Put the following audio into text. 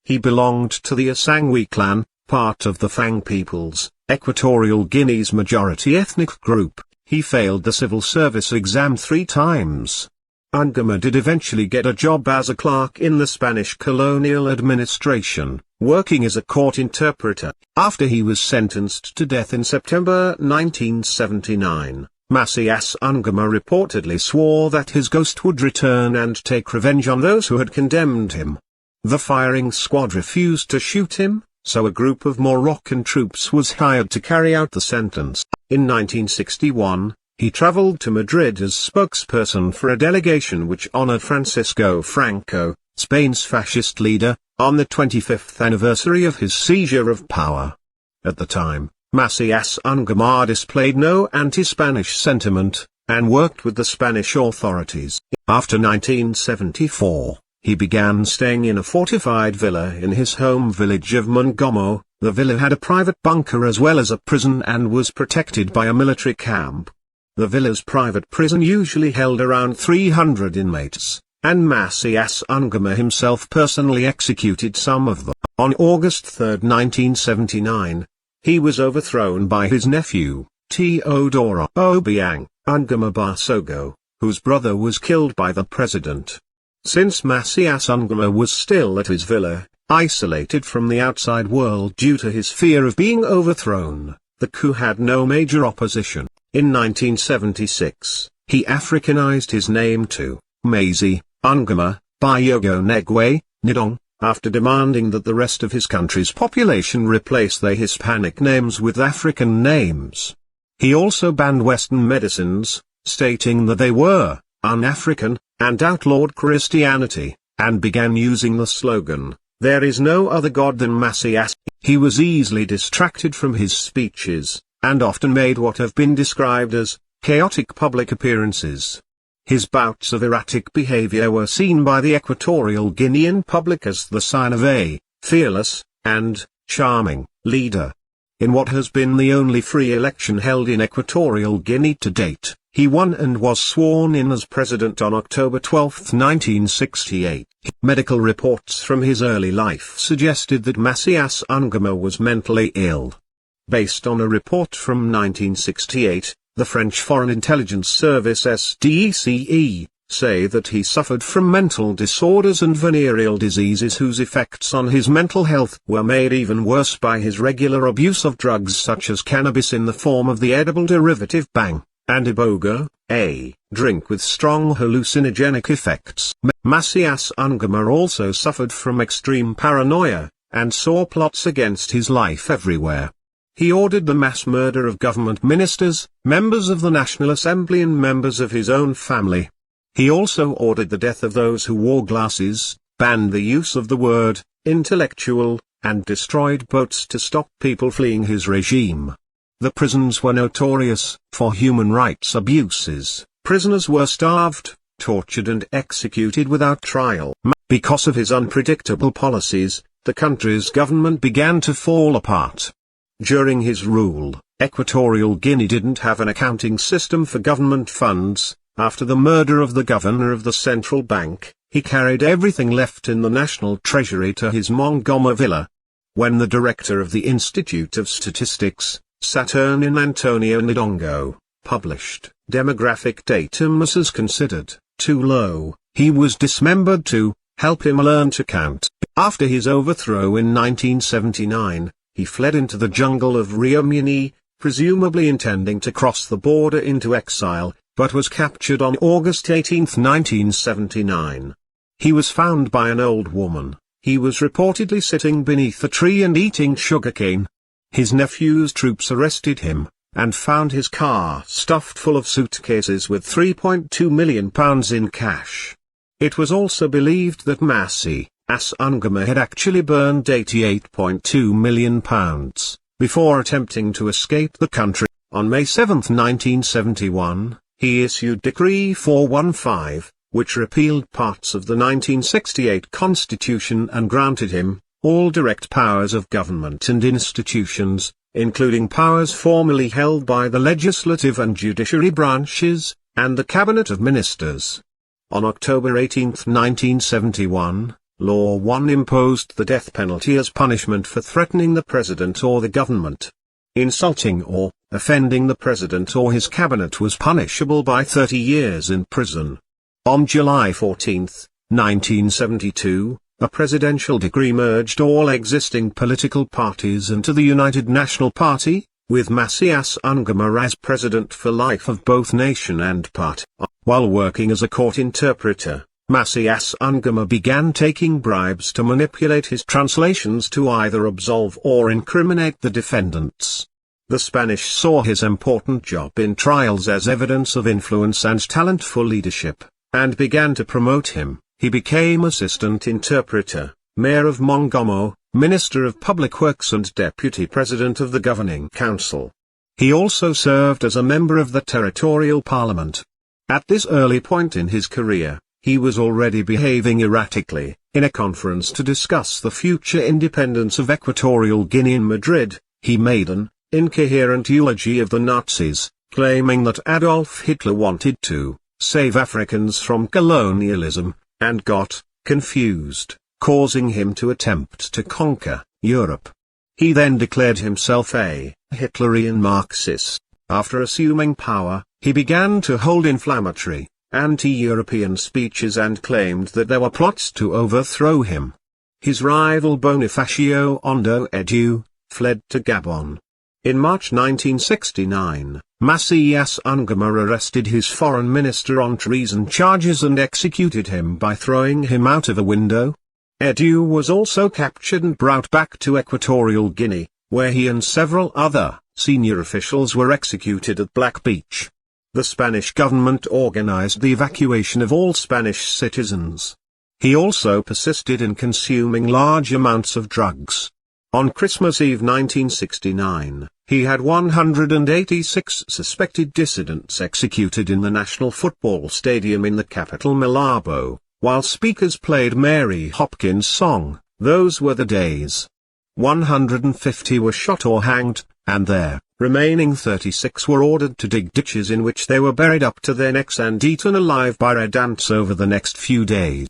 He belonged to the Asangwi clan, part of the Fang peoples, Equatorial Guinea's majority ethnic group. He failed the civil service exam 3 times. Nguema did eventually get a job as a clerk in the Spanish colonial administration, working as a court interpreter. After he was sentenced to death in September 1979, Macías Nguema reportedly swore that his ghost would return and take revenge on those who had condemned him. The firing squad refused to shoot him, so a group of Moroccan troops was hired to carry out the sentence. In 1961, he traveled to Madrid as spokesperson for a delegation which honored Francisco Franco, Spain's fascist leader, on the 25th anniversary of his seizure of power. At the time, Macías Nguema displayed no anti-Spanish sentiment, and worked with the Spanish authorities. After 1974, he began staying in a fortified villa in his home village of Mongomo. The villa had a private bunker as well as a prison and was protected by a military camp. The villa's private prison usually held around 300 inmates, and Macías Nguema himself personally executed some of them. On August 3, 1979, he was overthrown by his nephew, Teodoro Obiang Nguema Basogo, whose brother was killed by the president. Since Macías Nguema was still at his villa, isolated from the outside world due to his fear of being overthrown, the coup had no major opposition. In 1976, he Africanized his name to Macías Nguema Bayogo Negwe Nidong, after demanding that the rest of his country's population replace their Hispanic names with African names. He also banned Western medicines, stating that they were un-African, and outlawed Christianity, and began using the slogan, "There is no other God than Macías." He was easily distracted from his speeches, and often made what have been described as chaotic public appearances. His bouts of erratic behavior were seen by the Equatorial Guinean public as the sign of a fearless and charming leader. In what has been the only free election held in Equatorial Guinea to date, he won and was sworn in as president on October 12, 1968. Medical reports from his early life suggested that Macías Nguema was mentally ill. Based on a report from 1968, the French Foreign Intelligence Service SDCE, say that he suffered from mental disorders and venereal diseases whose effects on his mental health were made even worse by his regular abuse of drugs such as cannabis in the form of the edible derivative bang, and iboga, a drink with strong hallucinogenic effects. Macías Nguema also suffered from extreme paranoia, and saw plots against his life everywhere. He ordered the mass murder of government ministers, members of the National Assembly and members of his own family. He also ordered the death of those who wore glasses, banned the use of the word intellectual, and destroyed boats to stop people fleeing his regime. The prisons were notorious for human rights abuses. Prisoners were starved, tortured and executed without trial. Because of his unpredictable policies, the country's government began to fall apart. During his rule, Equatorial Guinea didn't have an accounting system for government funds. After the murder of the governor of the central bank, he carried everything left in the national treasury to his Mongomo villa. When the director of the Institute of Statistics, Saturnin Antonio Ndongo, published demographic data was considered too low, he was dismembered to help him learn to count. After his overthrow in 1979, he fled into the jungle of Rio Muni, presumably intending to cross the border into exile, but was captured on August 18, 1979. He was found by an old woman. He was reportedly sitting beneath a tree and eating sugarcane. His nephew's troops arrested him, and found his car stuffed full of suitcases with £3.2 million in cash. It was also believed that Macías Nguema had actually burned £88.2 million, before attempting to escape the country. On May 7, 1971, he issued Decree 415, which repealed parts of the 1968 Constitution and granted him all direct powers of government and institutions, including powers formerly held by the legislative and judiciary branches, and the Cabinet of Ministers. On October 18, 1971, Law 1 imposed the death penalty as punishment for threatening the president or the government. Insulting or offending the president or his cabinet was punishable by 30 years in prison. On July 14, 1972, a presidential decree merged all existing political parties into the United National Party, with Macías Nguema as president for life of both nation and party. While working as a court interpreter, Macías Nguema began taking bribes to manipulate his translations to either absolve or incriminate the defendants. The Spanish saw his important job in trials as evidence of influence and talent for leadership, and began to promote him. He became assistant interpreter, mayor of Mongomo, minister of public works and deputy president of the governing council. He also served as a member of the territorial parliament. At this early point in his career, he was already behaving erratically. In a conference to discuss the future independence of Equatorial Guinea in Madrid, he made an incoherent eulogy of the Nazis, claiming that Adolf Hitler wanted to save Africans from colonialism, and got confused, causing him to attempt to conquer Europe. He then declared himself a Hitlerian Marxist. After assuming power, he began to hold inflammatory, anti-European speeches and claimed that there were plots to overthrow him. His rival Bonifacio Ondo Edu fled to Gabon. In March 1969, Macías Nguema arrested his foreign minister on treason charges and executed him by throwing him out of a window. Edu was also captured and brought back to Equatorial Guinea, where he and several other senior officials were executed at Black Beach. The Spanish government organized the evacuation of all Spanish citizens. He also persisted in consuming large amounts of drugs. On Christmas Eve 1969, he had 186 suspected dissidents executed in the National Football Stadium in the capital Malabo, while speakers played Mary Hopkins' song, "Those Were the Days." 150 were shot or hanged, and their remaining 36 were ordered to dig ditches in which they were buried up to their necks and eaten alive by red ants over the next few days.